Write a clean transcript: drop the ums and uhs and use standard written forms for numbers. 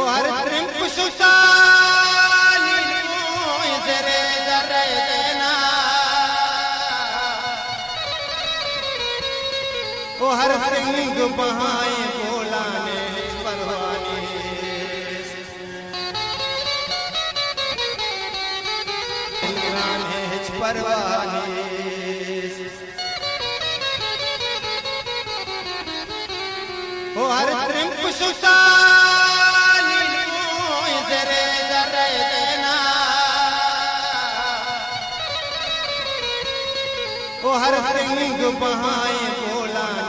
हर त्रिंप सुसानी जरे जरे देना हर सिंह बहाए बोलाने परवानी परवानी हर त्रिंप सुसानी जरे जरे देना हर सिंह बहाए बोलाने